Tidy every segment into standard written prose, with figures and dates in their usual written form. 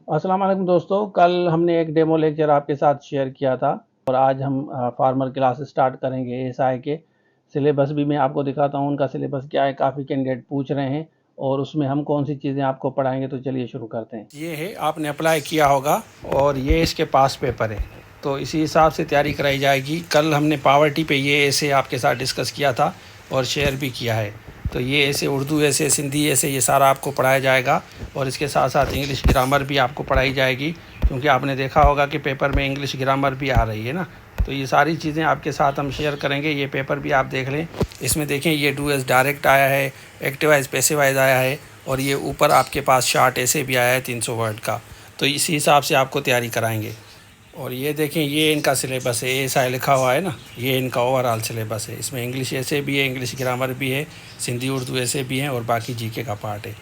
अस्सलाम वालेकुम दोस्तों, कल हमने एक डेमो लेक्चर आपके साथ शेयर किया था और आज हम फार्मर क्लास स्टार्ट करेंगे। एएसआई के सिलेबस भी मैं आपको दिखाता हूँ, उनका सिलेबस क्या है। काफ़ी कैंडिडेट पूछ रहे हैं और उसमें हम कौन सी चीज़ें आपको पढ़ाएंगे। तो चलिए शुरू करते हैं। ये है, आपने अप्लाई किया होगा और ये इसके पास पेपर है, तो इसी हिसाब से तैयारी कराई जाएगी। कल हमने पावर्टी पे ये ऐसे आपके साथ डिस्कस किया था और शेयर भी किया है। तो ये ऐसे उर्दू ऐसे सिंधी ऐसे ये सारा आपको पढ़ाया जाएगा और इसके साथ साथ इंग्लिश ग्रामर भी आपको पढ़ाई जाएगी, क्योंकि आपने देखा होगा कि पेपर में इंग्लिश ग्रामर भी आ रही है ना। तो ये सारी चीज़ें आपके साथ हम शेयर करेंगे। ये पेपर भी आप देख लें, इसमें देखें ये डू एस डायरेक्ट आया है, एक्टिवाइज पैसिवाइज आया है और ये ऊपर आपके पास शार्ट ऐसे भी आया है 300 वर्ड का। तो इसी हिसाब से आपको तैयारी कराएंगे। और ये देखें, ये इनका सिलेबस है, ऐसा लिखा हुआ है ना, ये इनका ओवरऑल सिलेबस है। इसमें इंग्लिश ऐसे भी है, इंग्लिश ग्रामर भी है, सिंधी उर्दू ऐसे भी हैं और बाकी जीके का पार्ट है।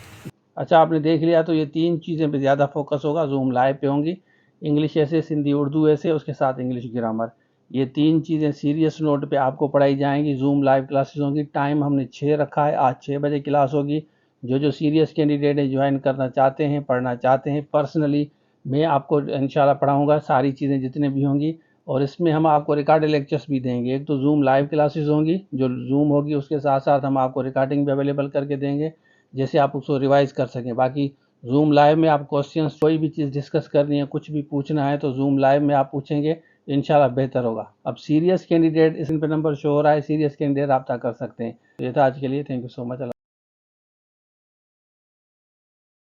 अच्छा, आपने देख लिया। तो ये तीन चीज़ें पे ज़्यादा फोकस होगा, जूम लाइव पे होंगी। इंग्लिश ऐसे, सिंधी उर्दू ऐसे, उसके साथ इंग्लिश ग्रामर। ये तीन चीज़ें सीरियस नोट पे आपको पढ़ाई जाएंगी। जूम लाइव क्लासेस होंगी। टाइम हमने 6 रखा है, आज 6 बजे क्लास होगी। जो सीरियस कैंडिडेट है, ज्वाइन करना चाहते हैं, पढ़ना चाहते हैं, पर्सनली मैं आपको इंशाल्लाह पढ़ाऊँगा सारी चीज़ें जितने भी होंगी। और इसमें हम आपको रिकॉर्डेड लेक्चर्स भी देंगे। एक तो जूम लाइव क्लासेस होंगी, जो जूम होगी, उसके साथ साथ हम आपको रिकॉर्डिंग भी अवेलेबल करके देंगे, जैसे आप उसको रिवाइज कर सकें। बाकी जूम लाइव में आप क्वेश्चंस कोई भी चीज़ डिस्कस करनी है, कुछ भी पूछना है, तो जूम लाइव में आप पूछेंगे, इंशाल्लाह बेहतर होगा। अब सीरियस कैंडिडेट, इस पे नंबर शो हो रहा है, सीरियस कैंडिडेट रब्ता कर सकते हैं। तो ये था आज के लिए। Thank you so much.